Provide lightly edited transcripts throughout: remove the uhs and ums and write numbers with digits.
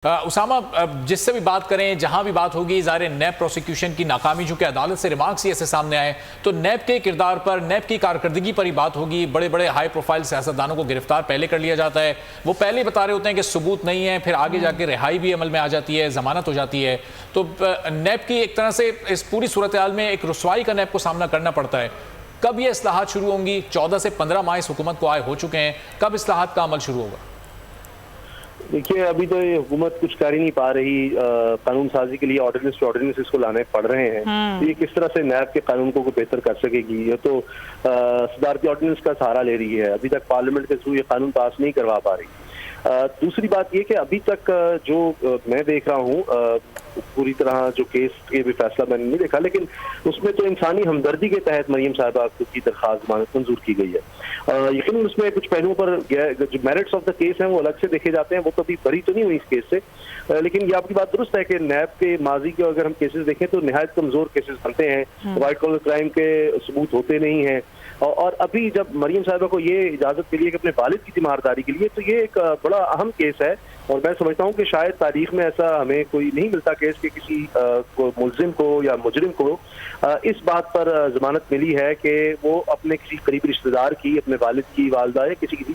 उसामा, जिससे भी बात करें, जहां भी बात होगी, ज़ाहिर नैब प्रोसिक्यूशन की नाकामी, चूंकि अदालत से रिमार्क्स ही ऐसे सामने आए, तो नैब के किरदार पर, नैब की कारकर्दगी पर ही बात होगी। बड़े बड़े हाई प्रोफाइल सियासतदानों को गिरफ्तार पहले कर लिया जाता है, वो पहले बता रहे होते हैं कि सबूत नहीं है, फिर आगे जाके रिहाई भी अमल में आ जाती है, जमानत हो जाती है। तो नैब की एक तरह से इस पूरी सूरत हाल में एक रुसवाई का नैब को सामना करना पड़ता है। कब ये इस्लाहात शुरू होंगी? 14 से 15 माह इस हुकूमत को आए हो चुके हैं, कब इस्लाहात का अमल शुरू होगा? देखिए, अभी तो ये हुकूमत कुछ कर ही नहीं पा रही। कानून साजी के लिए ऑर्डिनेंस इसको लाने पड़ रहे हैं। तो ये किस तरह से नैब के कानून को बेहतर कर सकेगी? ये तो सदारती ऑर्डिनेंस का सहारा ले रही है, अभी तक पार्लियामेंट के थ्रू ये कानून पास नहीं करवा पा रही। दूसरी बात ये कि अभी तक जो मैं देख रहा हूँ, पूरी तरह जो केस के भी फैसला मैंने नहीं देखा, लेकिन उसमें तो इंसानी हमदर्दी के तहत मरियम साहिबा की दरख्वास्त जमानत मंजूर की गई है। यकीनन उसमें कुछ पहलुओं पर जो मेरिट्स ऑफ द केस हैं वो अलग से देखे जाते हैं, वो कभी बरी तो नहीं हुई इस केस से। लेकिन ये आपकी बात दुरुस्त है कि नैब के माजी के अगर हम केसेस देखें तो निहायत कमजोर केसेस बनते हैं, वाइट कॉलर क्राइम के सबूत होते नहीं हैं। और अभी जब मरियम साहिबा को ये इजाजत मिली है कि अपने वालिद की तीमारदारी के लिए, तो ये एक बड़ा अहम केस है। और मैं समझता हूँ कि शायद तारीख में ऐसा हमें कोई नहीं मिलता केस के किसी मुल्जिम को या मुजरिम को इस बात पर जमानत मिली है कि वो अपने किसी करीबी रिश्तेदार की, अपने वालिद की, वालदा या किसी की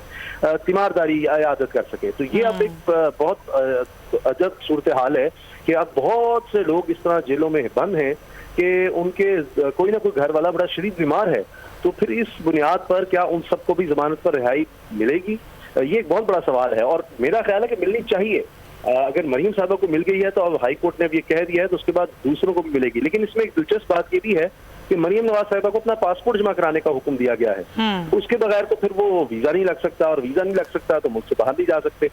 तीमारदारी इयादत कर सके। तो ये अब एक बहुत अजब सूरत हाल है कि अब बहुत से लोग इस तरह जेलों में बंद हैं कि उनके कोई ना कोई घर वाला बड़ा शदीद बीमार है। तो फिर इस बुनियाद पर क्या उन सबको भी जमानत पर रिहाई मिलेगी? ये एक बहुत बड़ा सवाल है और मेरा ख्याल है कि मिलनी चाहिए। अगर मरियम साहिबा को मिल गई है तो अब हाई कोर्ट ने अब ये कह दिया है तो उसके बाद दूसरों को भी मिलेगी। लेकिन इसमें एक दिलचस्प बात ये भी है कि मरियम नवाज साहिबा को अपना पासपोर्ट जमा कराने का हुक्म दिया गया है। उसके बगैर तो फिर वो वीजा नहीं लग सकता, और वीजा नहीं लग सकता तो मुल्क से बाहर नहीं जा सकते।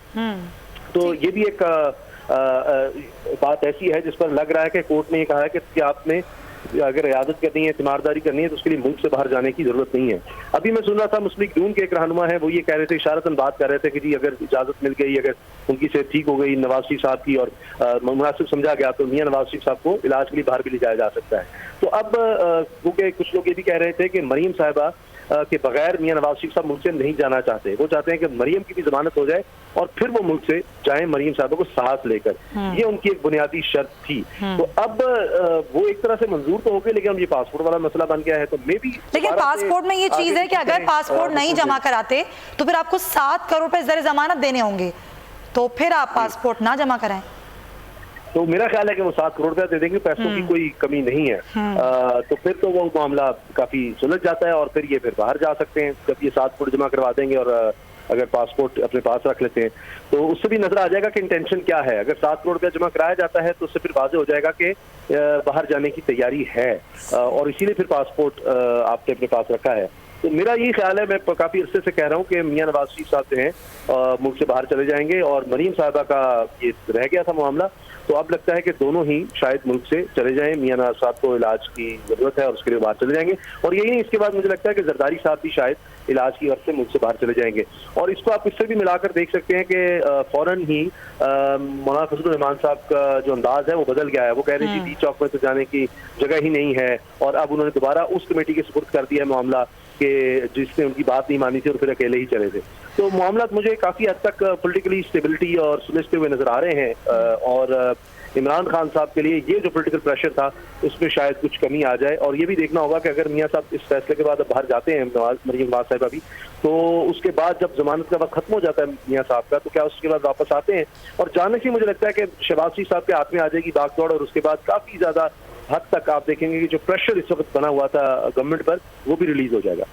तो ये भी एक बात ऐसी है जिस पर लग रहा है कि कोर्ट ने ये कहा है कि आपने अगर इयादत करनी है, तीमारदारी करनी है, तो उसके लिए मुल्क से बाहर जाने की जरूरत नहीं है। अभी मैं सुन रहा था मुस्लिम लीग नून के एक रहनुमा है, वो ये कह रहे थे, इशारतन बात कर रहे थे कि जी अगर इजाजत मिल गई, अगर उनकी सेहत ठीक हो गई नवाज शरीफ साहब की और मुनासिब समझा गया तो मियां नवाज शरीफ साहब को इलाज के लिए बाहर भी ले जाया जा सकता है। तो अब क्योंकि कुछ लोग ये भी कह रहे थे कि मरियम साहिबा के बगैर मियां नवाज शरीफ साहब मुल्क से नहीं जाना चाहते। वो चाहते हैं कि मरियम की भी जमानत हो जाए और फिर वो मुल्क से जाए मरियम साहिबा को साथ लेकर। ये उनकी एक बुनियादी शर्त थी। तो अब वो एक तरह से मंजूर तो हो गई, लेकिन अब ये पासपोर्ट वाला मसला बन गया है। तो मे भी लेकिन पासपोर्ट में ये चीज है कि अगर पासपोर्ट नहीं जमा कराते तो फिर आपको 7 करोड़ रुपए ज़र जमानत देने होंगे, तो फिर आप पासपोर्ट ना जमा कराएं तो मेरा ख्याल है कि वो 7 करोड़ रुपया दे देंगे, पैसों की कोई कमी नहीं है। तो फिर तो वो मामला काफी सुलझ जाता है और फिर ये फिर बाहर जा सकते हैं जब ये 7 करोड़ जमा करवा देंगे। और अगर पासपोर्ट अपने पास रख लेते हैं तो उससे भी नजर आ जाएगा कि इंटेंशन क्या है। अगर 7 करोड़ रुपया जमा कराया जाता है तो उससे फिर वाज़ेह हो जाएगा कि बाहर जाने की तैयारी है, और इसीलिए फिर पासपोर्ट आपने अपने पास रखा है। तो मेरा यही ख्याल है, मैं काफी अरसे से कह रहा हूँ कि मियां नवाज शरीफ साहब जो हैं मुल्क से बाहर चले जाएंगे और मरियम साहिबा का ये रह गया था मामला। तो अब लगता है कि दोनों ही शायद मुल्क से चले जाएं। मियां नवाज साहब को इलाज की जरूरत है और उसके लिए बाहर चले जाएंगे। और यही नहीं, इसके बाद मुझे लगता है कि जरदारी साहब भी शायद इलाज की गर्ज से मुल्क से बाहर चले जाएंगे। और इसको आप इससे भी मिलाकर देख सकते हैं कि फौरन ही मौलाना फजलुर रहमान साहब का जो अंदाज है वो बदल गया है। वो कह रहे थे डी चौक में तो जाने की जगह ही नहीं है, और अब उन्होंने दोबारा उस कमेटी के सुपुर्द कर दिया मामला कि जिसने उनकी बात नहीं मानी थी और फिर अकेले ही चले थे। तो मामला मुझे काफी हद तक पॉलिटिकली स्टेबिलिटी और सुलझते हुए नजर आ रहे हैं। और इमरान खान साहब के लिए ये जो पॉलिटिकल प्रेशर था उसमें शायद कुछ कमी आ जाए। और ये भी देखना होगा कि अगर मियां साहब इस फैसले के बाद अब बाहर जाते हैं, मरियम नवाज साहिबा भी, तो उसके बाद जब जमानत का वक्त खत्म हो जाता है मियां साहब का, तो क्या उसके बाद वापस आते हैं? और जाने से मुझे लगता है कि शहबाज शरीफ साहब के हाथ में आ जाएगी भागदौड़, और उसके बाद काफी ज्यादा हद तक आप देखेंगे कि जो प्रेशर इस वक्त बना हुआ था गवर्नमेंट पर वो भी रिलीज हो जाएगा।